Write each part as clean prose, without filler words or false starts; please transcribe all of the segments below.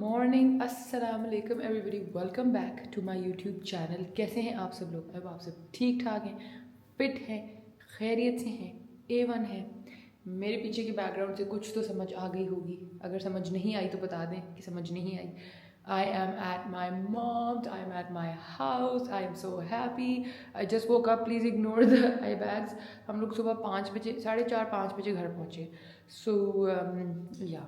Morning, अस्सलाम वालेकुम everybody, welcome back to my YouTube channel. कैसे हैं आप सब लोग? अब आप सब ठीक ठाक हैं, फिट हैं, खैरियत से हैं, A1 है। मेरे पीछे की बैकग्राउंड से कुछ तो समझ आ गई होगी। अगर समझ नहीं आई तो बता दें कि समझ नहीं आई। I am at my mom's, I am at my house, I am so happy. I just woke up, please ignore the eye bags. हम लोग सुबह 5 बजे, 4:30-5 बजे घर पहुँचे। सो या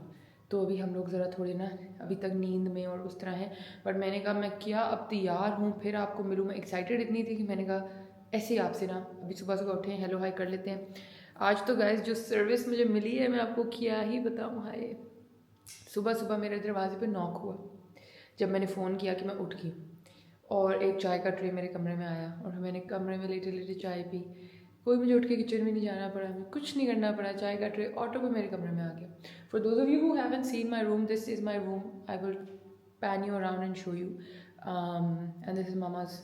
तो अभी हम लोग ज़रा थोड़े ना अभी तक नींद में और उस तरह हैं, बट मैंने कहा मैं क्या अब तैयार हूँ फिर आपको मिलूँ। मैं एक्साइटेड इतनी थी कि मैंने कहा ऐसे ही आपसे ना अभी सुबह सुबह उठे हैं, हेलो हाई कर लेते हैं। आज तो गाइस जो सर्विस मुझे मिली है मैं आपको क्या ही बताऊँ। हाय, सुबह सुबह मेरे दरवाजे पे नॉक हुआ जब मैंने फ़ोन किया कि मैं उठ गई, और एक चाय का ट्रे मेरे कमरे में आया और मैंने कमरे में लेटे लेटे चाय पी। कोई मुझे उठ के किचन में नहीं जाना पड़ा, हमें कुछ नहीं करना पड़ा, चाय का ट्रे ऑटो पे मेरे कमरे में आ गया। For those of you who haven't seen my room, this is my room. I will pan you around and show you. And this is mama's,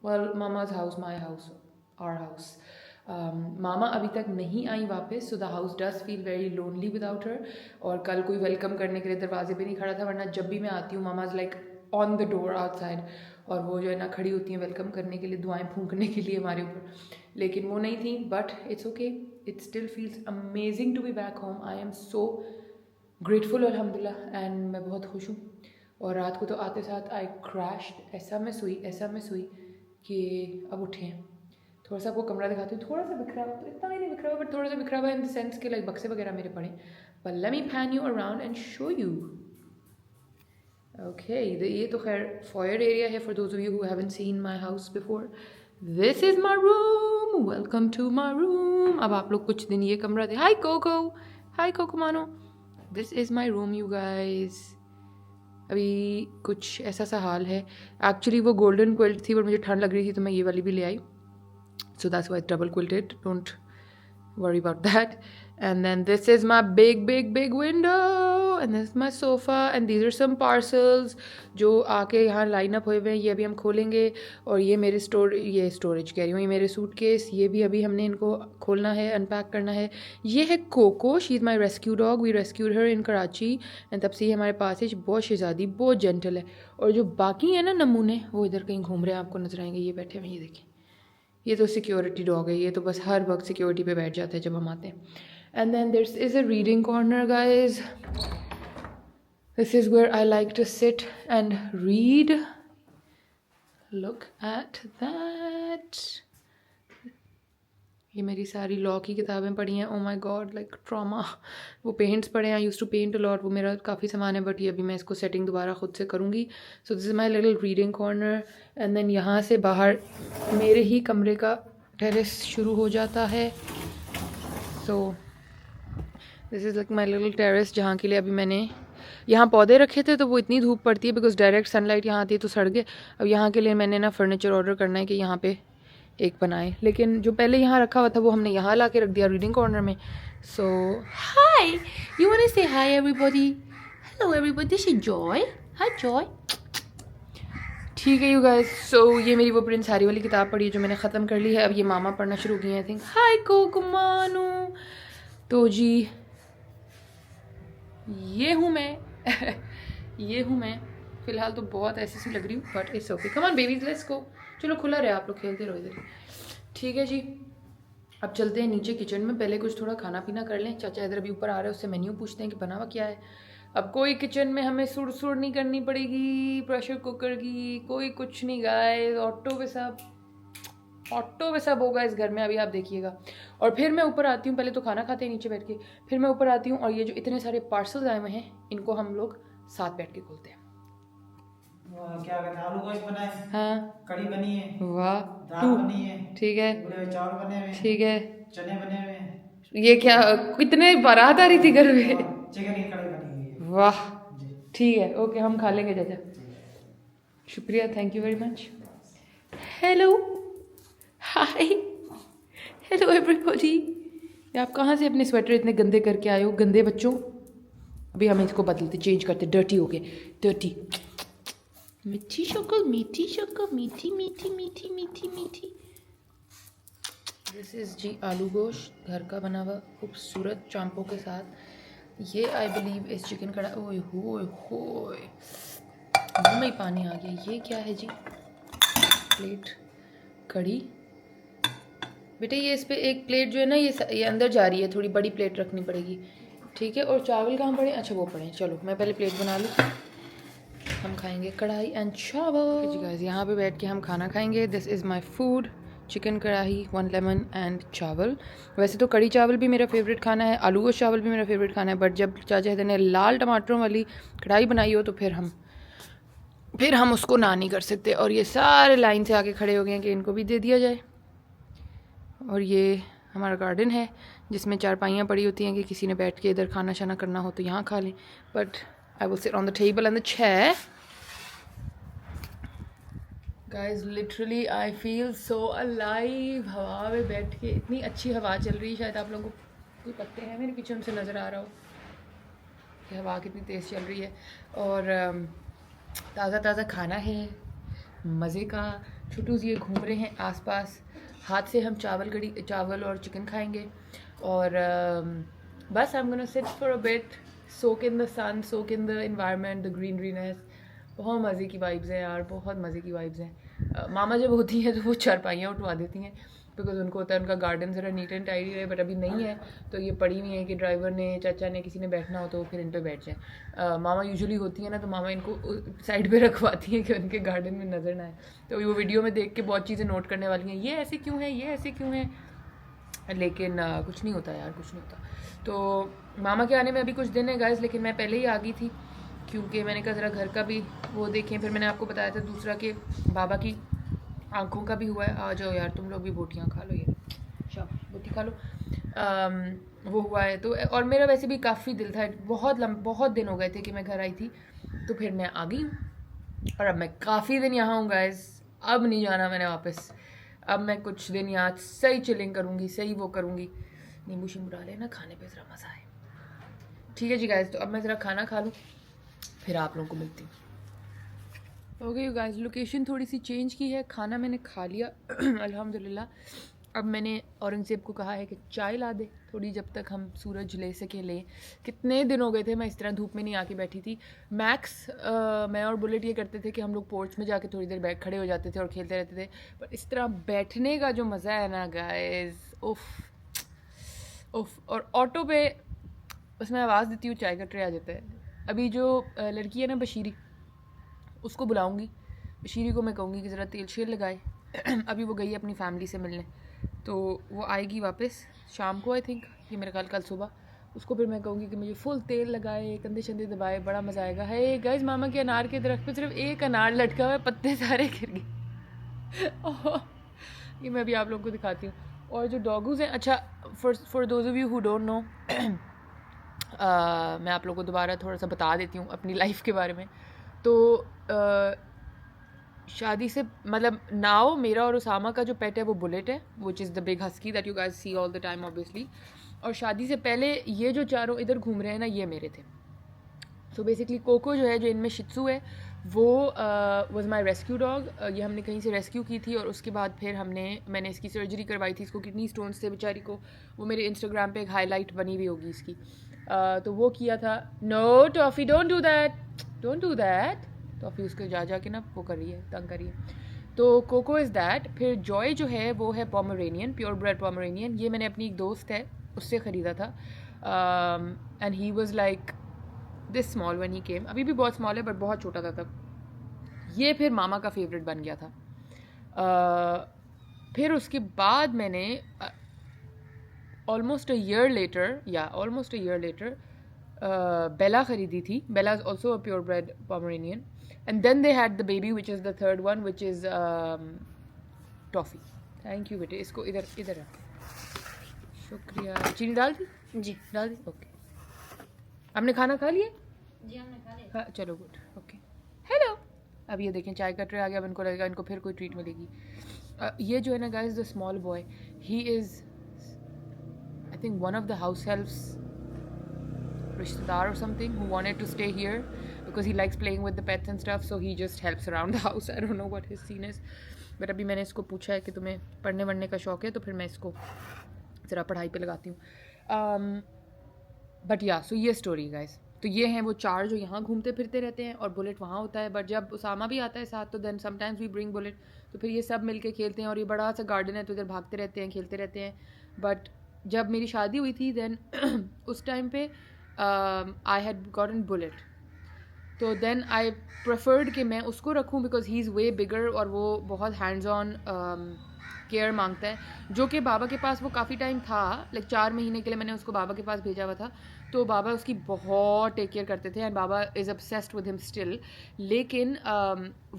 well mama's house, my house, our house. मामा अभी तक नहीं आई वापस, so the house does feel very lonely without her. और कल कोई welcome करने के लिए दरवाजे पे नहीं खड़ा था, वरना जब भी मैं आती हूँ mama's like on the door outside, और वो जो है ना खड़ी होती हैं वेलकम करने के लिए, दुआएं फूंकने के लिए हमारे ऊपर, लेकिन वो नहीं थी। But it's okay, it still feels amazing to be back home. I am so grateful अल्हम्दुलिल्लाह, एंड मैं बहुत खुश हूँ। और रात को तो आते साथ आई क्रैश्ड, ऐसा मैं सोई कि अब उठे हैं। थोड़ा सा आपको कमरा दिखाती हूँ, थोड़ा सा बिखरा हुआ, तो इतना ही नहीं बिखरा हुआ बट थोड़ा सा बिखरा हुआ इन द सेंस के लाइक बक्से वगैरह मेरे पड़े। But let me pan you around and show you. Okay, ये तो खैर फॉयर एरिया है for those of you who haven't seen my house before. This is my room, welcome to my room. अब आप लोग कुछ दिन ये कमरा दे। हाय कोको, हाय कोको मानो। This is my room you guys. अभी कुछ ऐसा सा हाल है। एक्चुअली वो गोल्डन क्विल्ट थी और मुझे ठंड लग रही थी तो मैं ये वाली भी ले आई, so that's why it's double quilted, don't worry about that. And then this is my big window, and this is my sofa, and these are some parcels जो आके यहाँ लाइन अप हुए हुए हैं। ये अभी हम खोलेंगे। और ये मेरे स्टोरेज कह रही हूँ, ये मेरे सूटकेस, ये भी अभी हमने इनको खोलना है, अनपैक करना है। ये है Coco, she is my rescue dog, we rescued her in Karachi, and तब से ये हमारे पास है। बहुत शहजादी, बहुत जेंटल है। और जो बाकी है ना नमूने, वो इधर कहीं घूम रहे हैं, आपको नजर आएंगे। ये बैठे हुए, ये देखें, ये तो सिक्योरिटी डॉग है, ये तो बस हर वक्त सिक्योरिटी पे बैठ जाता है जब हम आते हैं। And then this is a reading corner guys, this is where I like to sit and read. Look at that, ये मेरी सारी लॉ की किताबें पढ़ी हैं। Oh my god, like trauma. वो पेंट्स पढ़े हैं, I used to paint a lot, वो मेरा काफ़ी सामान है, बट ये अभी मैं इसको सेटिंग दोबारा खुद से करूँगी। So this is my little reading corner. And then यहाँ से बाहर मेरे ही कमरे का टेरेस शुरू हो जाता है। So this is like my little terrace, जहाँ के लिए अभी मैंने यहाँ पौधे रखे थे, तो वो इतनी धूप पड़ती है बिकॉज डायरेक्ट सनलाइट यहाँ आती है तो सड़ गए। अब यहाँ के लिए मैंने ना फर्नीचर ऑर्डर करना है कि यहाँ पे एक बनाए, लेकिन जो पहले यहाँ रखा हुआ था वो हमने यहाँ ला के रख दिया रीडिंग कॉर्नर में। सो हाय, यू वांट टू से hi everybody? Hello everybody, this is Joy. Hi Joy. ठीक है यू गाइस, सो ये मेरी वो प्रिंस हैरी वाली किताब पढ़ी है जो मैंने ख़त्म कर ली है। अब ये मामा पढ़ना शुरू की है आई थिंक। हाय कोकुमानू। तो जी ये हूँ मैं ये हूँ मैं। फ़िलहाल तो बहुत ऐसी सी लग रही हूँ, but it's okay. Come on babies, let's go. चलो खुला रहे, आप लोग खेलते रहो इधर। ठीक है जी, अब चलते हैं नीचे किचन में। पहले कुछ थोड़ा खाना पीना कर लें। चाचा इधर अभी ऊपर आ रहे हैं, उससे मेन्यू पूछते हैं कि बना हुआ क्या है। अब कोई किचन में हमें सुड़ नहीं करनी पड़ेगी प्रेशर कुकर की, कोई कुछ नहीं गाइस, ऑटो पे सब होगा इस घर में। अभी आप देखिएगा। और फिर मैं ऊपर आती हूँ, पहले तो खाना खाते हैं नीचे बैठ के, फिर मैं ऊपर आती हूँ और ये जो इतने सारे पार्सल्स आए हुए हैं इनको हम लोग साथ बैठ के खोलते हैं। क्या कहते हैं, आलू गोश्त बना है, हाँ, कड़ी बनी है, वाह, दाल बनी है, ठीक है, बड़े चावल बने हुए हैं, ठीक है। चने बने हुए हैं, ये क्या, कितने बारात आ रही थी घर में? और चिकन की कड़ी बनी हुई है। वाह, जी ठीक है, ओके, हम खा लेंगे चाचा। शुक्रिया, thank you very much. Hello, hi, hello everybody. आप कहाँ से अपने स्वेटर इतने गंदे करके आए हो, गंदे बच्चों? अभी हम इसको बदलते, चेंज करते, डर्टी हो गए, डर्टी। मीठी शक्ल, मीठी शक्ल, मीठी मीठी मीठी मीठी मीठी। दिस इज़ जी आलू गोश्त, घर का बना हुआ खूबसूरत चांपों के साथ। ये आई बिलीव इस चिकन कढ़ाई, ओए होए होए मुँह में ही पानी आ गया। ये क्या है जी? प्लेट कड़ी बेटे, ये इस पे एक प्लेट जो है ना ये अंदर जा रही है, थोड़ी बड़ी प्लेट रखनी पड़ेगी, ठीक है। और चावल कहाँ पड़े? अच्छा वो पड़े, चलो मैं पहले प्लेट बना लूँ। हम खाएंगे कढ़ाई एंड चावल। जी गाइस, यहाँ पे बैठ के हम खाना खाएंगे। This is my food, chicken कढ़ाई, 1 लेमन एंड चावल। वैसे तो कड़ी चावल भी मेरा फेवरेट खाना है, आलू गोश्त चावल भी मेरा फेवरेट खाना है, बट जब चाचा ने लाल टमाटरों वाली कढ़ाई बनाई हो तो फिर हम उसको ना नहीं कर सकते। और ये सारे लाइन से आके खड़े हो गए हैं कि इनको भी दे दिया जाए। और ये हमारा गार्डन है जिसमें चारपाइयाँ पड़ी होती हैं कि किसी ने बैठ के इधर खाना शाना करना हो तो यहाँ खा लें, but I will sit on the table and the chair. Guys literally I feel so alive. हवा में बैठ के इतनी अच्छी हवा चल रही है, शायद आप लोगों को कोई पत्ते हैं मेरे पीछे उनसे नज़र आ रहा हो कि हवा कितनी तेज़ चल रही है। और ताज़ा ताज़ा खाना है मज़े का। छुट्टूज़ ये घूम रहे हैं आसपास, हाथ से हम चावल और चिकन खाएंगे। और बस I am gonna sit for a bit, soak in the sun, soak in the environment, the greeneriness. बहुत मज़े की वाइब्स हैं यार, बहुत मज़े की वाइब्स हैं। मामा जब होती हैं तो वो चारपाइयाँ उठवा देती हैं बिकॉज उनको होता है उनका गार्डन ज़रा नीट एंड टाइडी रहे, बट अभी नहीं है तो ये पड़ी हुई है कि ड्राइवर ने, चाचा ने, किसी ने बैठना हो तो फिर इन पर बैठ जाए। मामा यूजुअली होती है ना तो मामा इनको साइड पे रखवाती हैं कि उनके गार्डन में नज़र ना आए। तो वो वीडियो में देख के बहुत चीज़ें नोट करने वाली हैं, ये ऐसे क्यों है, ये ऐसे क्यों है, लेकिन कुछ नहीं होता यार, कुछ नहीं होता। तो मामा के आने में अभी कुछ दिन है गाइस, लेकिन मैं पहले ही आ गई थी क्योंकि मैंने कहा ज़रा घर का भी वो देखें। फिर मैंने आपको बताया था दूसरा कि बाबा की आँखों का भी हुआ है। आ जाओ यार तुम लोग भी बोटियाँ खा लो, ये शाबाश बोटी खा लो। वो हुआ है तो, और मेरा वैसे भी काफ़ी दिल था, बहुत दिन हो गए थे कि मैं घर आई थी, तो फिर मैं आ गई हूँ और अब मैं काफ़ी दिन यहाँ हूँ गाइस। अब नहीं जाना मैंने वापस, अब मैं कुछ दिन यहाँ सही चिलिंग करूँगी, सही वो करूँगी, नींबू शिंबू डाले ना खाने पे ज़रा मज़ा आए। ठीक है जी गाइस, तो अब मैं ज़रा खाना खा लूँ फिर आप लोगों को मिलती हूँ। ओके यू गाइस, लोकेशन थोड़ी सी चेंज की है, खाना मैंने खा लिया अल्हम्दुलिल्लाह। अब मैंने औरंगज़ेब को कहा है कि चाय ला दे थोड़ी, जब तक हम सूरज ले सके लें। कितने दिन हो गए थे मैं इस तरह धूप में नहीं आके बैठी थी। मैक्स मैं और बुलेट ये करते थे कि हम लोग पोर्च में जाके थोड़ी देर खड़े हो जाते थे और खेलते रहते थे, पर इस तरह बैठने का जो मज़ा है ना गाइस, उफ उफ। और ऑटो पे बस मैं आवाज़ देती हूँ चाय का ट्रे आ जाता है। अभी जो लड़की है ना बशीरी, उसको बुलाऊंगी, बशीरी को मैं कहूँगी कि ज़रा तेल शेल लगाए अभी वो गई है अपनी फैमिली से मिलने, तो वो आएगी वापस शाम को आई थिंक, ये मेरा कल सुबह। उसको फिर मैं कहूँगी कि मुझे फुल तेल लगाए, कंधे शंधे दबाए, बड़ा मज़ा आएगा। है गाइस, मामा के अनार के दरख्त पे सिर्फ एक अनार लटका हुआ है, पत्ते सारे गिर गए ये मैं भी आप लोगों को दिखाती हूँ। और जो डॉगूज़ हैं, अच्छा for those of you who don't know, मैं आप लोगों को दोबारा थोड़ा सा बता देती हूँ अपनी लाइफ के बारे में। तो शादी से मतलब नाउ मेरा और उसामा का जो पेट है वो बुलेट है, which is the big husky that you guys see all the time obviously. और शादी से पहले ये जो चारों इधर घूम रहे हैं ना, ये मेरे थे। सो बेसिकली कोको जो है, जो इनमें शित्सू है, वो वाज माय रेस्क्यू डॉग। ये हमने कहीं से रेस्क्यू की थी और उसके बाद फिर मैंने इसकी सर्जरी करवाई थी, इसको किडनी स्टोन्स थे बेचारी को। वो मेरे इंस्टाग्राम पे एक हाईलाइट बनी हुई होगी इसकी, तो वो किया था। No toffee, don't do that, don't do that. Toffee उसके जा के ना वो कर रही है, तंग कर रही है। तो कोको इज़ दैट। फिर जॉय जो है वो है पोमरेनियन, प्योर ब्रेड पोमरेनियन। ये मैंने अपनी एक दोस्त है उससे ख़रीदा था, and he was like this small when he came. अभी भी बहुत स्मॉल है बट बहुत छोटा था तब। ये फिर मामा का फेवरेट बन गया था। फिर उसके बाद मैंने almost a year later Bella ख़रीदी थी। Bella is also a pure breed Pomeranian, and then they had the baby which is the third one which is Toffee. Thank you बेटे, इसको इधर रख, शुक्रिया। चीनी डाल दी? जी डाल दी। ओके, आपने खाना खा लिया? जी हमने खा लिया। हाँ चलो गुड, ओके। हेलो, अब ये देखें चाय का ट्रे आ गया। अब इनको लगेगा इनको फिर कोई ट्रीट मिलेगी। ये जो है ना guys, the small boy, he is I think one of the house helps, रिश्तेदार or something, who wanted to stay here because he likes playing with the pets and stuff, so he just helps around the house. I don't know what his scene is, but अभी मैंने इसको पूछा है कि तुम्हें पढ़ने वढ़ने का शौक़ है, तो फिर मैं इसको ज़रा पढ़ाई पे लगाती हूँ। बट या सो ये स्टोरी गाइस, तो ये हैं वो 4 जो यहाँ घूमते फिरते रहते हैं और बुलेट वहाँ होता है। बट जब उसामा भी आता है साथ तो then sometimes we bring Bullet, तो फिर ये सब मिलके खेलते हैं और ये बड़ा सा गार्डन है तो इधर भागते रहते हैं, खेलते रहते हैं। बट जब मेरी शादी हुई थी देन उस टाइम पे आई हैड गॉटन बुलेट, तो देन आई प्रेफर्ड कि मैं उसको रखूं बिकॉज ही इज़ वे बिगर और वो बहुत हैंड्स ऑन केयर मांगता है, जो कि बाबा के पास वो काफ़ी टाइम था, लाइक 4 महीने के लिए मैंने उसको बाबा के पास भेजा हुआ था, तो बाबा उसकी बहुत टेक केयर करते थे and Baba is obsessed with him still. लेकिन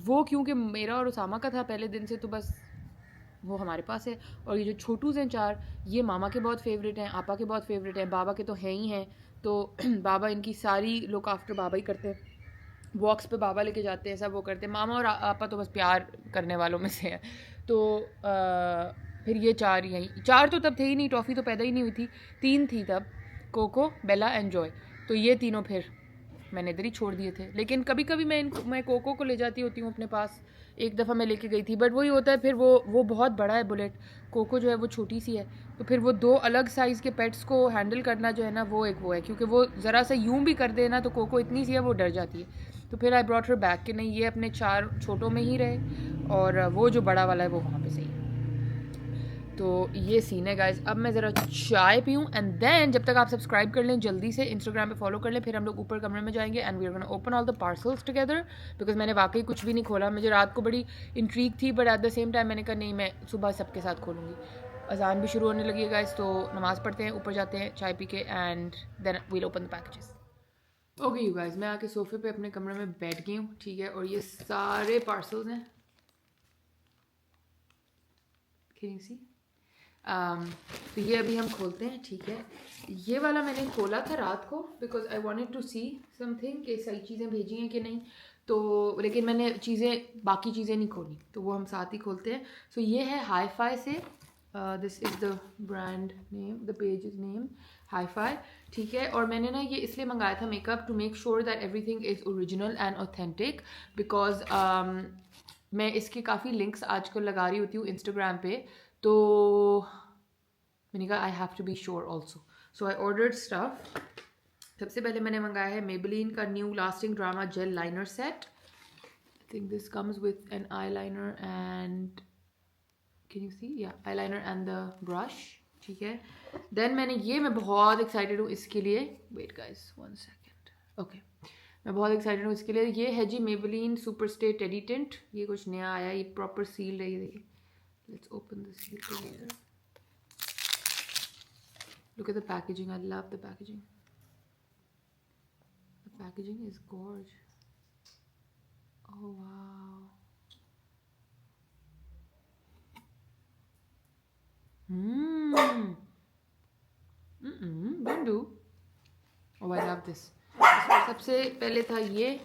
वो क्योंकि मेरा और उसामा का था पहले दिन से, तो बस वो हमारे पास है। और ये जो छोटूज़ हैं 4, ये मामा के बहुत फेवरेट हैं, आपा के बहुत फेवरेट हैं, बाबा के तो हैं ही हैं, तो बाबा इनकी सारी लुक आफ्टर बाबा ही करते हैं, वॉक्स पे बाबा लेके जाते हैं, सब वो करते हैं। मामा और आपा तो बस प्यार करने वालों में से हैं। तो फिर ये 4 यहीं, 4 तो तब थे ही नहीं, टॉफ़ी तो पैदा ही नहीं हुई थी, 3 थी तब, कोको, बेला एंड जॉय, तो ये तीनों फिर मैंने इधर ही छोड़ दिए थे। लेकिन कभी कभी मैं कोको को ले जाती होती हूँ अपने पास, एक दफ़ा मैं लेके गई थी, बट वही होता है फिर वो बहुत बड़ा है बुलेट, कोको जो है वो छोटी सी है, तो फिर वो 2 अलग साइज़ के पेट्स को हैंडल करना जो है ना वो एक वो है, क्योंकि वो ज़रा सा यूं भी कर देना तो कोको इतनी सी है वो डर जाती है। तो फिर आई ब्रॉट हर बैक कि नहीं, ये अपने 4 छोटों में ही रहे और वो जो बड़ा वाला है वो वहाँ पे सही है। तो ये सीन है गाइज। अब मैं ज़रा चाय पीऊँ एंड देन जब तक आप सब्सक्राइब कर लें जल्दी से, इंस्टाग्राम पे फॉलो कर लें, फिर हम लोग ऊपर कमरे में जाएंगे and we are gonna open all the parcels together, because मैंने वाकई कुछ भी नहीं खोला। मुझे रात को बड़ी इंट्रीग थी but at the same time मैंने कहा नहीं, मैं सुबह सबके साथ खोलूँगी। अजान भी शुरू होने लगी है गाइज, तो नमाज़ पढ़ते हैं, ऊपर जाते हैं चाय पी के and then we'll open the packages. Okay you guys, मैं आके सोफे पे अपने कमरे में बैठ गई हूँ, ठीक है, और ये सारे पार्सल्स हैं, कैन यू सी। तो ये अभी हम खोलते हैं, ठीक है। ये वाला मैंने खोला था रात को because I wanted to see something कि सही चीज़ें भेजी हैं कि नहीं, तो लेकिन मैंने बाकी चीज़ें नहीं खोली, तो वो हम साथ ही खोलते हैं। सो ये है हाई-फाई से, this is the brand name, the page is name Hi Fi, ठीक है। और मैंने ना ये इसलिए मंगाया था makeup to make sure that everything is original and authentic, because मैं इसके काफ़ी लिंक्स आजकल लगा रही होती हूँ इंस्टाग्राम पे, तो मैंने कहा I have to be sure also, so I ordered stuff. सबसे पहले मैंने मंगाया है मेबेलिन का new lasting drama gel liner set. I think this comes with an eye liner and can you see, या eye liner and the brush, ठीक है। Then मैं बहुत एक्साइटेड हूँ इसके लिए, वेट गाइस 1 सेकेंड, ओके, मैं बहुत एक्साइटेड हूँ इसके लिए। ये है जी Maybelline super stay teddy tint, ये कुछ नया आया, ये प्रॉपर सील है, ये let's open the seal together. Look at the packaging. I love the packaging. The packaging is gorgeous. Oh wow. Don't do. Oh, I love this. सबसे पहले था ये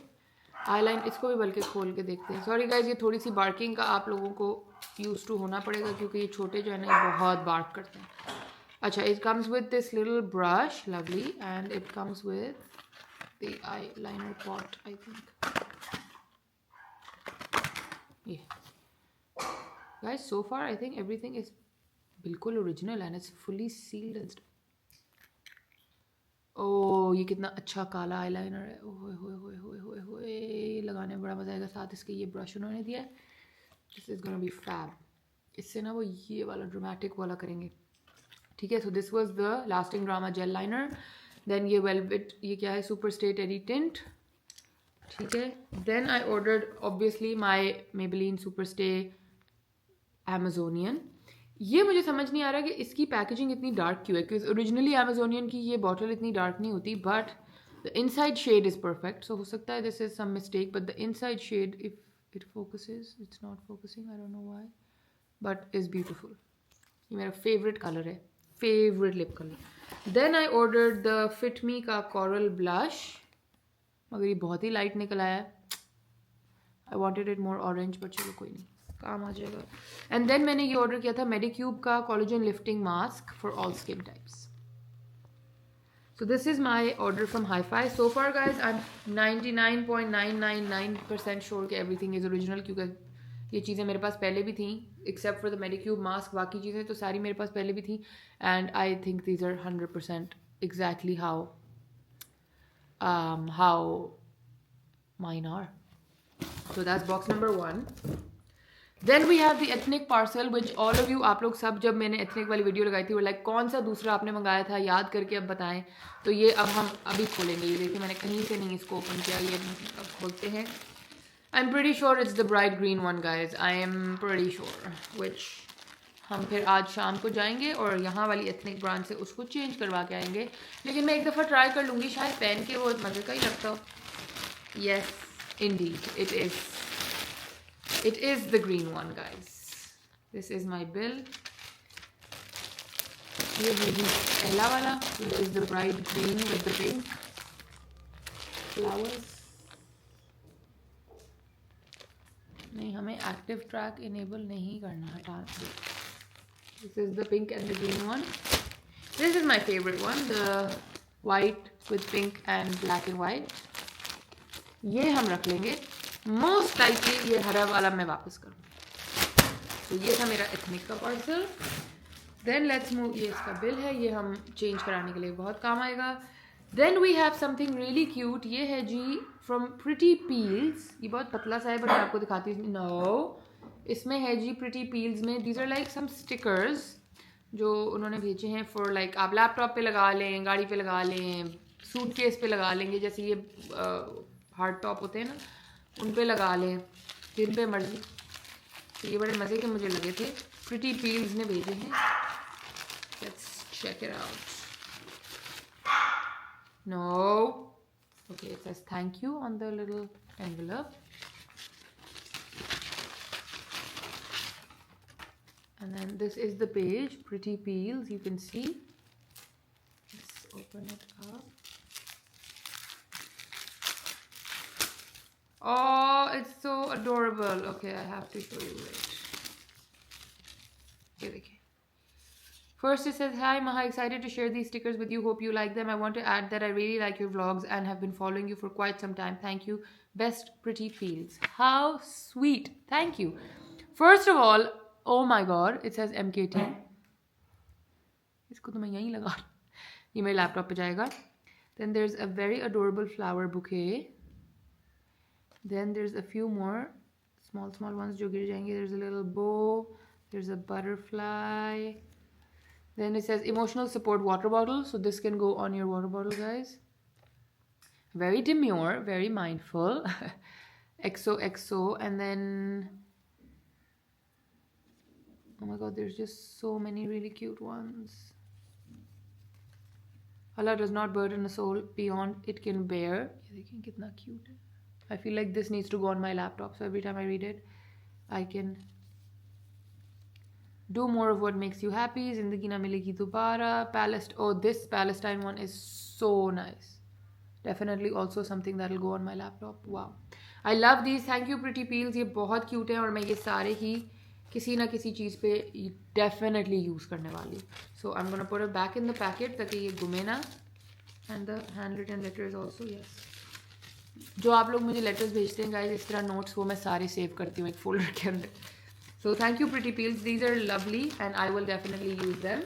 आईलाइन, इसको भी बल्कि खोल के देखते हैं। सॉरी गाइज, ये थोड़ी सी बार्किंग का आप लोगों को यूज टू होना पड़ेगा क्योंकि ये छोटे जो है ना ये बहुत बार्क करते हैं। अच्छा, it comes with this little brush, lovely, and it comes with the eyeliner pot, I think. Yeah. Guys, so far I think everything is बिल्कुल original and it's fully sealed and stuff. ओह, ये कितना अच्छा काला eyeliner है, ओए होए होए होए होए होए, लगाने में बड़ा मजा आएगा। साथ इसके ये ब्रश उन्होंने दिया है, this is gonna be fab. इससे ना वो ये वाला ड्रामेटिक वाला करेंगे, ठीक है। So this was the lasting drama gel liner. Then ये वेलवेट, ये क्या है, सुपर स्टे टेडी टिंट, ठीक है। Then I ordered obviously my Maybelline super stay Amazonian. ये मुझे समझ नहीं आ रहा कि इसकी पैकेजिंग इतनी डार्क क्यों है, क्योंकि ओरिजिनली अमेजोनियन की ये बॉटल इतनी डार्क नहीं होती, but the inside shade is perfect. So हो सकता है this is some mistake, but the inside shade if it focuses, it's not focusing, I don't know why, but is beautiful. ये मेरा फेवरेट कलर है, favourite lip colour. Then I ordered the Fit Me का coral blush, मगर ये बहुत ही light निकल आया है। I wanted it more orange, but चलो कोई नहीं, काम आ जाएगा। एंड देन मैंने ये ऑर्डर किया था मेडिक्यूब का collagen lifting mask for all skin types. So this is my order from Hi Fi. So far guys I am 99.999% sure कि एवरीथिंग इज ओरिजिनल, क्योंकि ये चीज़ें मेरे पास पहले भी थी, except for the Medicube mask, बाकी चीज़ें तो सारी मेरे पास पहले भी थी। And I think these are 100% exactly how how mine are. So that's box number 1. Then we have the ethnic parcel which all of you, आप लोग सब जब मैंने ethnic वाली वीडियो लगाई थी वो लाइक कौन सा दूसरा आपने मंगाया था याद करके अब बताएं. तो ये अब हम अभी खोलेंगे. ये देखिए मैंने कहीं से नहीं इसको ओपन किया. ये अब खोलते हैं. I'm pretty sure it's the bright green one guys. I am pretty sure. Which हम फिर आज शाम को जाएंगे और यहाँ वाली एथनिक ब्रांड से उसको चेंज करवा के आएंगे. लेकिन मैं एक दफ़ा ट्राई कर लूँगी, शायद पहन के वो मज़े का ही लगता हो. Yes, indeed, it is the green one guys. This is my bill. ये है जी पहला वाला. This is the bright green with the pink flowers. नहीं, हमें एक्टिव ट्रैक इनेबल नहीं करना, हटा. This is the pink and the green one. This is my favorite one, the white with pink and black and white. ये हम रख लेंगे. Most likely ये हरा वाला मैं वापस करूँ. तो ये था मेरा एथनिक का पार्सल. Then let's move. ये इसका बिल है, ये हम चेंज कराने के लिए बहुत काम आएगा. Then we have something really cute. ये है जी from Pretty Peels. ये बहुत पतला सा है बट मैं आपको दिखाती हूँ. No, इसमें है जी Pretty Peels में these are like some stickers जो उन्होंने भेजे हैं for like आप लैपटॉप पे लगा लें, गाड़ी पे लगा लें, सूटकेस पे लगा लेंगे. जैसे ये हार्ड टॉप होते हैं ना, उन पे लगा लें, जिन पे मर्जी. तो ये बड़े मज़े के मुझे लगे थे. Pretty Peels ने भेजे हैं. Let's check it out. No. Okay, it says thank you on the little envelope. And then this is the page, Pretty Peels, you can see. Let's open it up. Oh, it's so adorable. Okay, I have to show you it. Here we go. First it says, hi Maha, excited to share these stickers with you. Hope you like them. I want to add that I really like your vlogs and have been following you for quite some time. Thank you. Best Pretty Peels. How sweet. Thank you. First of all, oh my god, it says MKT. इसको तो मैं यहीं लगा. ये मेरे laptop पे जाएगा. Then there's a very adorable flower bouquet. Then there's a few more small ones जो गिर जाएंगे. There's a little bow. There's a butterfly. Then it says emotional support water bottle. So this can go on your water bottle, guys. Very demure, very mindful. XOXO. And then, oh my god, there's just so many really cute ones. Allah does not burden a soul beyond it can bear. ये देखिए कितना cute है. I feel like this needs to go on my laptop. So every time I read it, I can do more of what makes you happy. Zindagi na milegi dobara. Oh, this Palestine one is so nice. Definitely also something that will go on my laptop. Wow. I love these. Thank you, Pretty Peels. ये बहुत cute है और मैं ये सारे ही किसी ना किसी चीज़ पे definitely use करने वाली. So I'm gonna put it back in the packet ताकि ये गुमे ना. And the handwritten letters also, yes. जो आप लोग मुझे letters भेजते हैं guys, इस तरह notes वो मैं सारे save करती हूँ एक folder के अंदर. So thank you, Pretty Peels. These are lovely and I will definitely use them.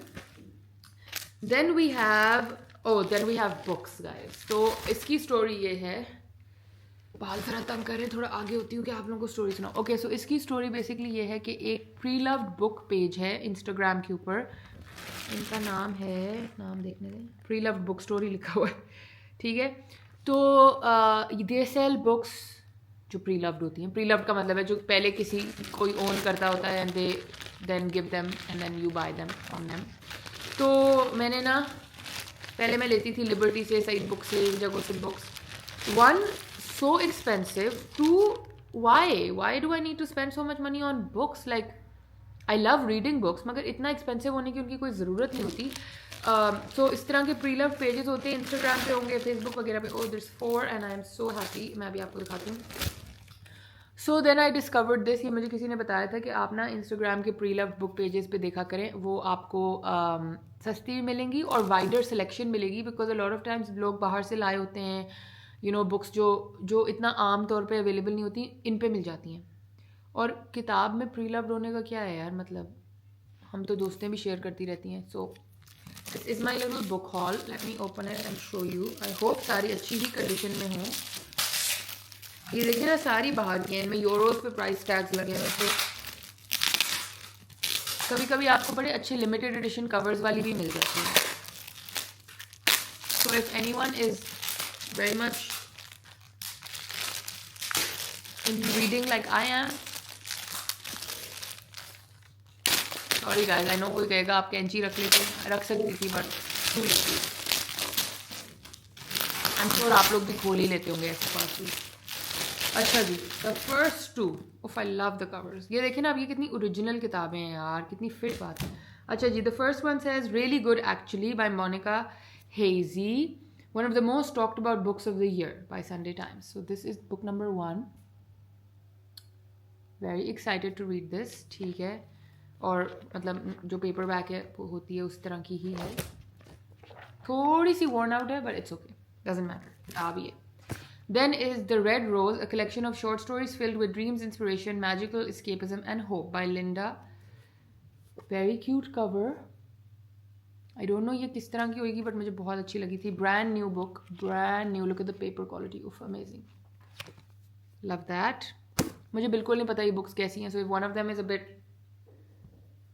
Then we have books, guys. So इसकी story ये है. बाल ज़रा तंग कर रहे हैं, थोड़ा आगे होती हूँ कि आप लोगों को story सुनाओ. Okay, so इसकी story basically ये है कि एक pre-loved book page है Instagram के ऊपर. इनका नाम देखने दें. Pre-loved book story लिखा हुआ है. ठीक है. तो they sell books जो प्री लव्ड होती हैं. प्री लव्ड का मतलब है जो पहले किसी कोई ओन करता होता है and they then give them and then you buy them from them. तो मैंने ना पहले मैं लेती थी लिबर्टी से, सईद बुक से, जगह से books. One so expensive. Two why do I need to spend so much money on books. Like I love reading books मगर इतना एक्सपेंसिव होने की उनकी कोई ज़रूरत नहीं होती. सो इस तरह के प्री लव्ड पेजेस होते हैं. इंस्टाग्राम पे होंगे, फेसबुक वगैरह पे. Oh this 4 and I am so happy. मैं अभी आपको दिखाती हूँ. So then I discovered this. ये मुझे किसी ने बताया था कि आप ना इंस्टाग्राम के प्री लव्ड बुक पेजेस पे देखा करें. वो आपको सस्ती भी मिलेंगी और वाइडर सिलेक्शन मिलेगी. Because a lot of times लोग बाहर से लाए होते हैं बुक्स जो इतना आम तौर पे अवेलेबल नहीं होती, इन पे मिल जाती हैं. और किताब में प्री लव्ड होने का क्या है यार, मतलब हम तो दोस्तें भी शेयर करती रहती हैं. सो This is my little book haul. Let me open it and show you. I hope सारी अच्छी ही कंडीशन में हो. ये देखिए ना, सारी बाहर की हैं, इनमें यूरोस पे प्राइस टैग्स लगे हैं. तो कभी कभी आपको बड़े अच्छे लिमिटेड एडिशन कवर्स वाली भी मिल जाती है. So if anyone is very much into reading like I am, sorry guys, I know कोई कहेगा आप कैंची रख सकती थी, बट आई एम श्योर आप लोग भी खोल ही लेते होंगे ऐसे पास भी. अच्छा जी, the first two, oof I love the covers. ये देखें ना, अब ये कितनी ओरिजिनल किताबें हैं यार, कितनी फिट बात है. अच्छा जी, the first one says really good actually by Monica Heisey, one of the most talked about books of the year by Sunday Times. So this is book number 1. Very excited to read this. ठीक है, और मतलब जो paper back है वो होती है उस तरह की ही है. थोड़ी सी worn out है, but it's okay, doesn't matter. आ भी है. Then is The Red Rose, a collection of short stories filled with dreams, inspiration, magical escapism and hope by Linda. Very cute cover. I don't know ये किस तरह की होगी, but मुझे बहुत अच्छी लगी थी. Brand new book, brand new. Look at the paper quality, oof, amazing. Love that. मुझे बिल्कुल नहीं पता ये बुक्स कैसी हैं, so if one of them is a bit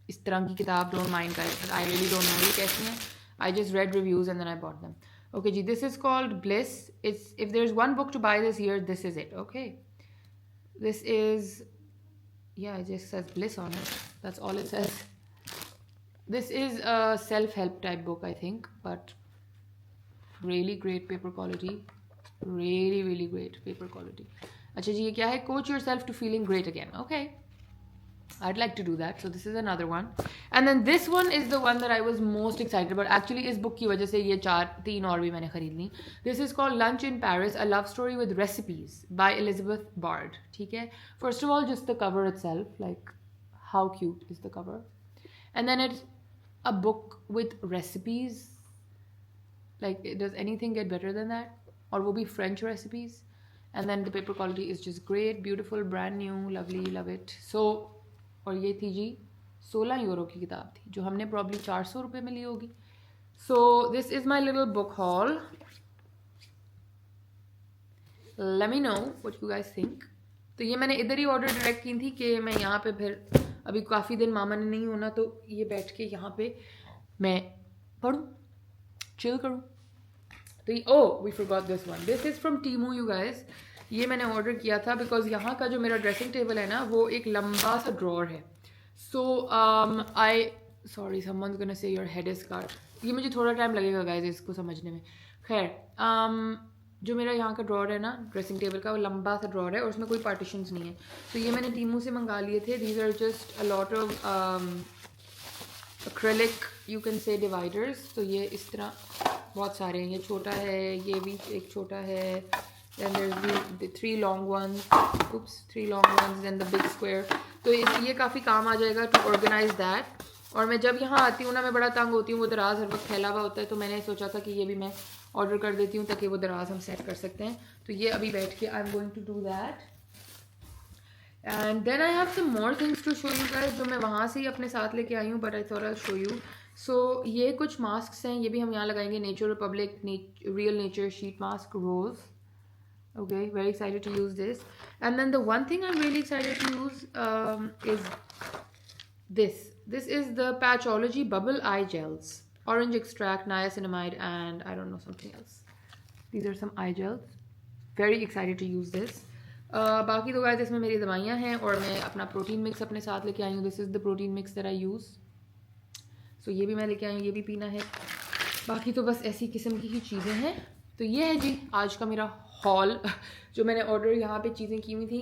इस तरह की किताब, don't mind guys, but I really don't know ये कैसी हैं. I just read reviews and then I bought them. Okay जी, this is called bliss. It's if there is one book to buy this year, this is it. Okay, this is, yeah, it just says bliss on it, that's all it says. This is a self-help type book, I think, but really great paper quality, really great paper quality. अच्छा जी, ये क्या है? Coach yourself to feeling great again. Okay, I'd like to do that. So this is another one. And then this one is the one that I was most excited about. Actually इस book की वजह से ये 3 और भी मैंने खरीद ली. This is called Lunch in Paris, a love story with recipes by Elizabeth Bard. ठीक है. First of all, just the cover itself, like how cute is the cover. And then it's a book with recipes. Like, does anything get better than that? और वो भी French recipes. And then the paper quality is just great, beautiful, brand new, lovely, love it. So और ये थी जी 16 euro की किताब थी, जो हमने प्रॉब्ली 400 रुपये में ली होगी. सो this is my little book hall. Let me know what you guys think. तो ये मैंने इधर ही ऑर्डर डायरेक्ट की थी कि मैं यहाँ पे फिर अभी काफ़ी दिन मामा ने नहीं होना, तो ये बैठ के यहाँ पे मैं पढ़ूँ, चिल करूँ. तो ये, oh we forgot this one. This is from Temu you guys. ये मैंने ऑर्डर किया था बिकॉज यहाँ का जो मेरा ड्रेसिंग टेबल है ना, वो एक लंबा सा ड्रॉर है. So I sorry, someone's gonna say your head is cut. ये मुझे थोड़ा टाइम लगेगा गाइस इसको समझने में. खैर, जो मेरा यहाँ का ड्रॉर है ना ड्रेसिंग टेबल का, वो लंबा सा ड्रॉर है और उसमें कोई पार्टीशंस नहीं है. तो ये मैंने टीमू से मंगा लिए थे. These are just a lot of acrylic, you can say, dividers. तो ये इस तरह बहुत सारे हैं. ये छोटा है, ये भी एक छोटा है. Then there's the 3 long ones. Oops, 3 long ones. Then the big square. तो ये काफ़ी काम आ जाएगा to organize that. और मैं जब यहाँ आती हूँ ना, मैं बड़ा तंग होती हूँ, वो दराज हर वक्त फैला हुआ होता है. तो मैंने सोचा था कि ये भी मैं ऑर्डर कर देती हूँ ताकि वो दराज हम सेट कर सकते हैं. तो ये अभी बैठ के I am going to do that. And then I have some more things to show you guys, जो मैं वहाँ से ही अपने साथ लेके आई हूँ, but I thought I show you. So ये कुछ मास्क हैं, ये भी हम यहाँ लगाएंगे. Nature Republic real nature sheet mask rose. Okay, very excited to use this. And then the one thing I'm really excited to use is this. This is the Patchology Bubble Eye Gels. Orange extract, niacinamide, and I don't know, something else. These are some eye gels. Very excited to use this. बाकी तो guys इसमें मेरी दवाइयाँ हैं और मैं अपना protein mix अपने साथ लेके आई हूँ. This is the protein mix that I use. So ये भी मैं लेके आई हूँ, ये भी पीना है. बाकी तो बस ऐसी किस्म की ही चीज़ें हैं. तो ये है जी आज का मेरा हॉल, जो मैंने ऑर्डर यहाँ पे चीज़ें की हुई थी.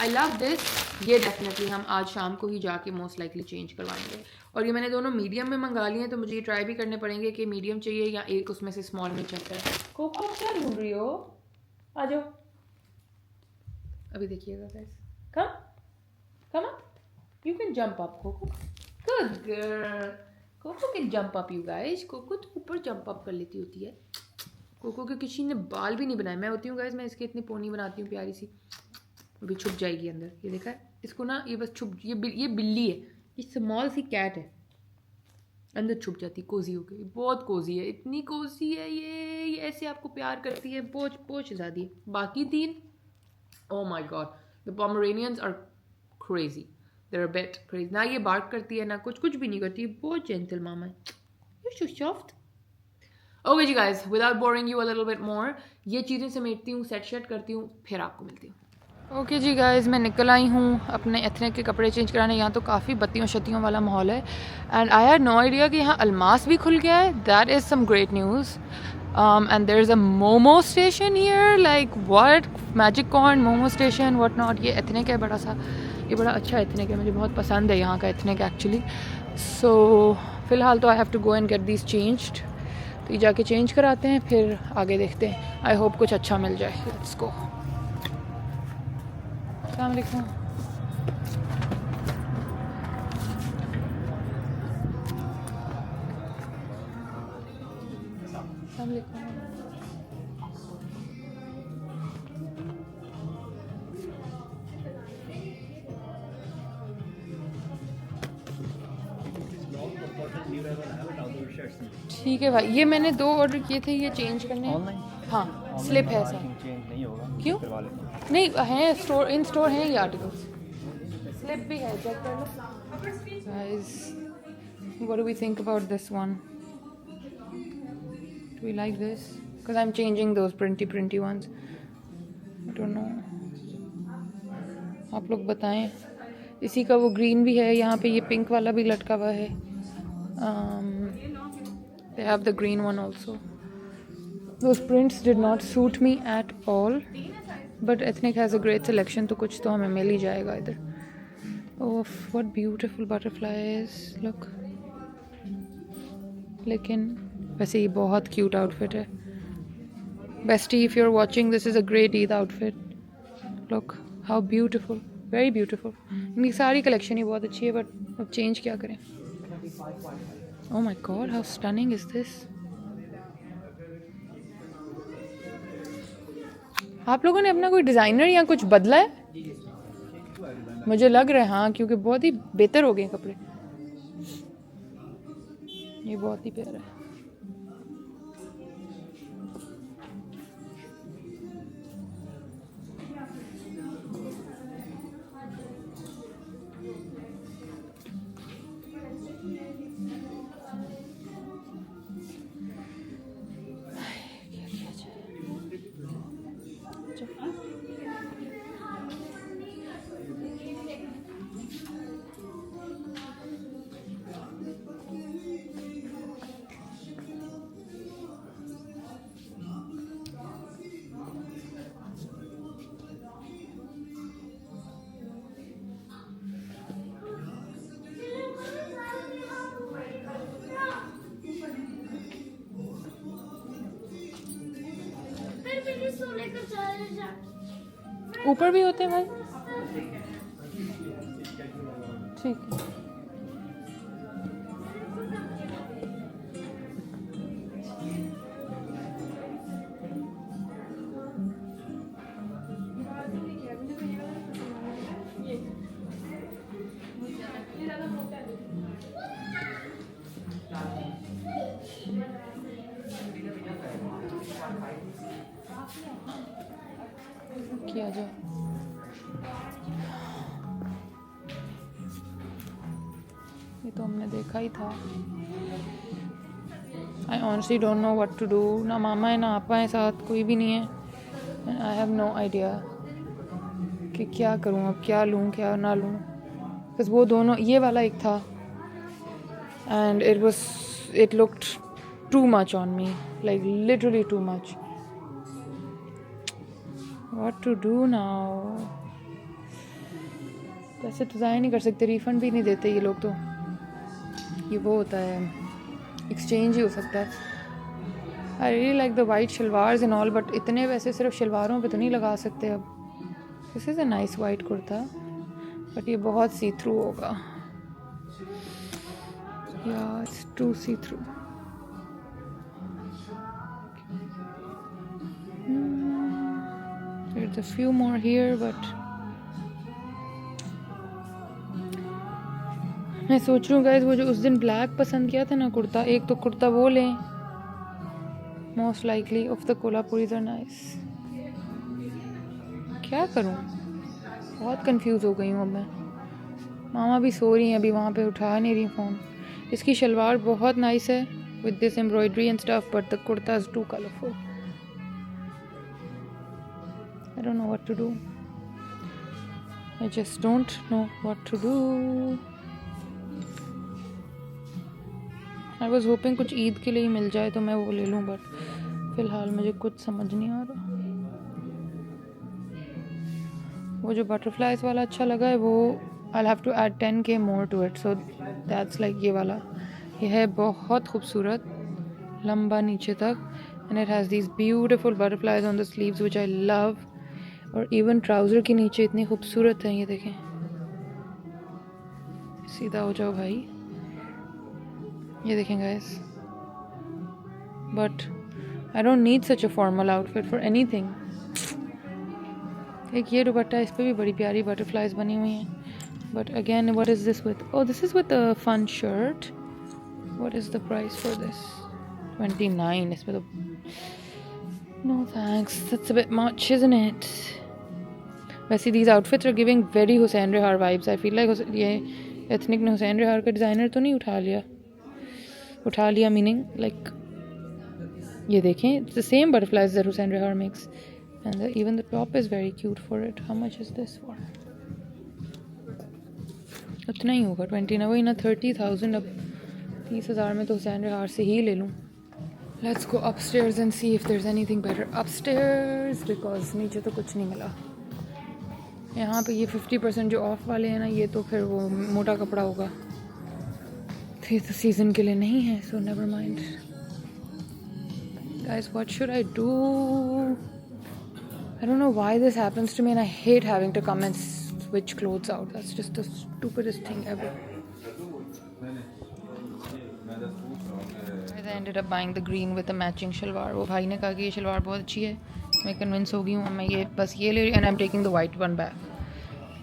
I love this. ये डेफिनेटली हम आज शाम को ही जाके मोस्ट लाइकली चेंज करवाएंगे. और ये मैंने दोनों मीडियम में मंगा लिए हैं, तो मुझे ये ट्राई भी करने पड़ेंगे कि मीडियम चाहिए या एक उसमें से स्मॉल में चलता है. कोको क्या ढूंढ रही हो? आ जाओ, अभी देखिएगा guys. Come up, you can jump up. Coco, good girl. Coco can jump up you guys. Coco तो ऊपर जंप अप कर लेती होती है. कोको के किसी ने बाल भी नहीं बनाए. मैं होती हूँ गाइस, मैं इसकी इतनी पोनी बनाती हूँ प्यारी सी. अभी छुप जाएगी अंदर. ये देखा है इसको ना, ये बस छुप, ये बिल्ली है, ये स्मॉल सी कैट है. अंदर छुप जाती, कोजी हो गई, बहुत कोजी है, इतनी कोजी है ये ऐसे आपको प्यार करती है, पोच ज़्यादा है। बाकी 3 oh my god, the Pomeranians are crazy, they're a bit crazy। ना ये बार्क करती है ना कुछ भी नहीं करती, बहुत जेंटल मामा है, you're so soft। ओके जी guys, without boring you a little bit more, ये चीज़ें समेटती हूँ, सेट करती हूँ, फिर आपको मिलती हूँ। ओके जी गाइस, मैं निकल आई हूँ अपने एथनिक के कपड़े चेंज कराने। यहाँ तो काफ़ी बत्तियों शत्तियों वाला माहौल है and I had no idea कि यहाँ अल्मास भी खुल गया है। That is some great news. And there is a momo station here, like what, magic corn momo station what not. ये एथनिक है बड़ा सा, ये बड़ा अच्छा एथनिक है, मुझे बहुत पसंद है यहाँ का एथनिक एक्चुअली। सो फ़िलहाल तो I have to go and get this changed, तो ये जाके चेंज कराते हैं, फिर आगे देखते हैं। आई होप कुछ अच्छा मिल जाए। Let's go. अस्सलाम वालेकुम। अस्सलाम वालेकुम। ठीक है भाई, ये मैंने 2 ऑर्डर किए थे, ये चेंज करने हैं। ऑनलाइन? हाँ, स्लिप है सर। चेंज नहीं होगा। क्यों? करवा लेते नहीं है, स्टोर इन स्टोर हैं ये आर्टिकल्स, स्लिप भी है, चेक कर लो guys. What do we think about this one? Do we like this? Because I am changing those printy ones. I don't know, आप लोग बताएं। इसी का वो ग्रीन भी है, यहाँ पे ये पिंक वाला भी लटका हुआ है। They have the green one also. Those prints did not suit me at all, but Ethnic has a great selection, तो कुछ तो हमें मिल ही जाएगा इधर। Oh, what beautiful butterflies! Look. लेकिन वैसे ये बहुत cute outfit है। Bestie, if you're watching, this is a great Eid outfit. Look how beautiful, very beautiful. इनकी सारी collection ही बहुत अच्छी है, but अब change क्या करें? Oh my god, how stunning is this? आप लोगों ने अपना कोई डिज़ाइनर या कुछ बदला है? मुझे लग रहा है हाँ, क्योंकि बहुत ही बेहतर हो गए कपड़े। ये बहुत ही प्यारा है। ऊपर भी होते हैं भाई? ठीक है। किया जाए। ये तो हमने देखा ही था। I honestly don't know what to do. ना मामा है ना आपा है साथ, कोई भी नहीं है। आई हैव नो आइडिया कि क्या करूँ अब, क्या लूँ क्या ना लूँ। बस वो दोनों, ये वाला एक था and it looked too much on me, like literally too much. What to do now? पैसे तो ज़ाया नहीं कर सकते, रिफ़ंड भी नहीं देते ये लोग। तो ये वो होता है, एक्सचेंज ही हो सकता है। I really like the white shalwars and all, but इतने पैसे सिर्फ शलवारों पे तो नहीं लगा सकते अब। This is a nice white kurta, but ये बहुत सी थ्रू होगा। या it's too see through. There's a few more here, but मैं सोच रही हूँ गाइस वो जो उस दिन ब्लैक पसंद किया था ना कुर्ता, एक तो कुर्ता वो लें, most likely of the Kolhapuris are nice. क्या करूँ, बहुत कंफ्यूज हो गई हूँ अब मैं। मामा भी सो रही हैं अभी, वहाँ पे उठा नहीं रही फ़ोन। इसकी शलवार बहुत नाइस है with this embroidery and stuff, but the kurta is too colourful. I don't know what to do, I just don't know what to do. I was hoping कुछ ईद के लिए ही मिल जाए तो मैं वो ले लूँ, बट फ़िलहाल मुझे कुछ समझ नहीं आ रहा। वो जो बटरफ्लाइज वाला अच्छा लगा है वो I'll have to add 10K more to it, so that's like ये वाला। ये है बहुत खूबसूरत, लंबा नीचे तक, and it has these beautiful butterflies on the sleeves which I love, और even trouser के नीचे इतनी खूबसूरत है। ये देखें, सीधा हो जाओ भाई, ये देखें guys, but I don't need such a formal outfit for anything। एक ये दुपट्टा, इस पे भी बड़ी प्यारी बटरफ्लाइज बनी हुई हैं, but again what is this with? Oh, this is with a fun shirt. What is the price for this? 29. इसमें तो no thanks, that's a bit much, isn't it? वैसे these outfits are giving very Hussein Rehar vibes. I feel like ये ethnic ने Hussein Rehar का designer तो नहीं उठा लिया meaning like ये देखें, it's the same butterflies that Hussein Rehar makes, and even the top is very cute for it. How much is this for? उतना ही होगा, 20 ना, वही ना 30,000। अब 30,000 में तो हुसैन रिहार से ही ले लूँ। Let's go upstairs and see if there is anything better upstairs, because नीचे तो कुछ नहीं मिला। यहाँ पे ये 50% जो ऑफ वाले हैं ना, ये तो फिर वो मोटा कपड़ा होगा, ये तो सीज़न के लिए नहीं है, so never mind. Guys what should I do? I don't know why this happens to me and I hate having to come and switch clothes out. That's just the stupidest thing ever. I ended up buying the green with a matching shalwar. वो भाई ने कहा कि ये शलवार बहुत अच्छी है, मैं कन्विंस हो गई हूँ, मैं ये बस ये ले रही हूँ, and I'm taking the white one back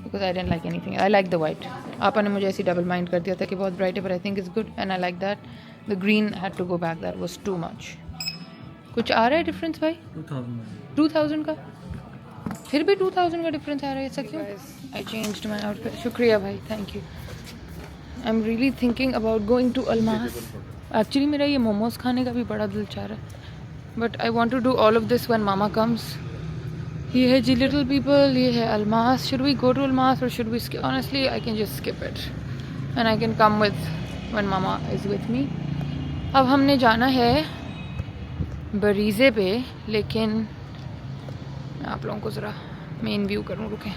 because I didn't like anything. I like the white. आपा ने मुझे ऐसी डबल माइंड कर दिया था कि बहुत ब्राइट है, but I think it's good and I like that. The green had to go back. That was too much. कुछ आ रहा है डिफरेंस भाई? 2000 का? फिर भी 2000 का डिफरेंस आ रहा है, ऐसा क्यों? I changed my outfit. शुक्रिया भाई, thank you. I am really thinking about going to Almas. Actually मेरा ये मोमोज खाने का भी बड़ा दिल चाह रहा है, but I want to do all of this when mama comes. ये है जी लिटिल पीपल, ये है Almas. Should we go to Almas और should we skip? Honestly I can just skip it and I can come with when mama is with me. अब हमने जाना है बरीज़े पे, लेकिन आप लोगों को ज़रा मेन व्यू करूँ, रुकें।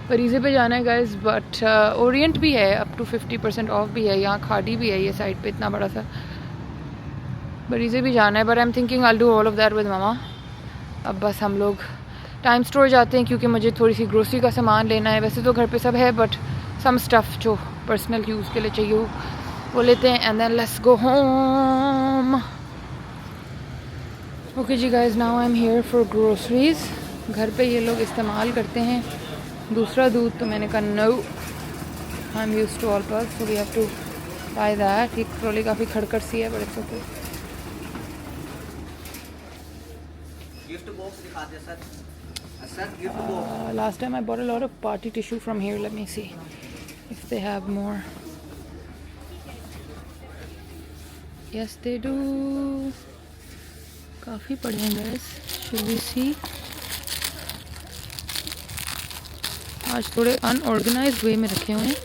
बरीज़े पे जाना है गाइस, बट ओरिएंट भी है, अप टू 50% ऑफ भी है, यहाँ खाड़ी भी है ये साइड पे इतना बड़ा सा। बरीज़े भी जाना है, but I am thinking I will do all of that with mama. अब बस हम लोग टाइम स्टोर जाते हैं क्योंकि मुझे थोड़ी सी ग्रोसरी का सामान लेना है। वैसे तो घर पे सब है, बट सम स्टफ़ जो पर्सनल यूज़ के लिए चाहिए वो लेते हैं, and then let's go home. Okay जी guys, now I am here for groceries. घर पे ये लोग इस्तेमाल करते हैं दूसरा दूध, तो मैंने कहा no, I am used to all perk, so we have to buy that. एक ट्रॉली काफ़ी खड़खड़ सी है, but it's okay. Gift box दिखाते हैं sir, gift box. Last time I bought a lot of party tissue from here, let me see if they have more. Yes they do, काफ़ी पड़े हैं गाइस। शुड वी सी? आज थोड़े unorganised वे में रखे हुए हैं,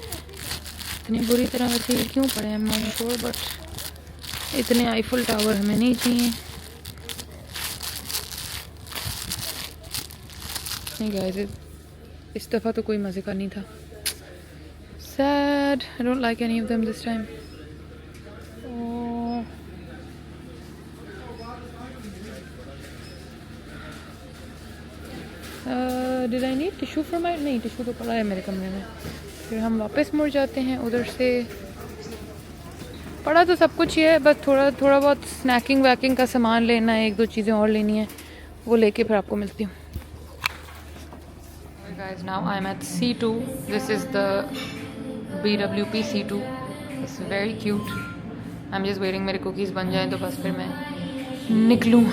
इतनी बुरी तरह वैसे ये क्यों पड़े हैं नॉट श्योर, बट इतने आईफिल टावर हमें नहीं चाहिए। नहीं गाइस, इस दफ़ा तो कोई मज़े का नहीं था। Sad, I don't like any of them this time. Did I need tissue for my? नहीं, टिशू तो पड़ा है मेरे कमरे में। फिर हम वापस मुड़ जाते हैं उधर से। पड़ा तो सब कुछ ही है, बस थोड़ा बहुत स्नैकिंग वैकिंग का सामान लेना है, एक दो चीज़ें और लेनी है, वो लेके फिर आपको मिलती हूँ। Guys, now I'm at C2. This is the BWP C2. It's very cute. I am just waiting मेरे कुकीज़ बन जाएं तो बस फिर मैं निकलूँ।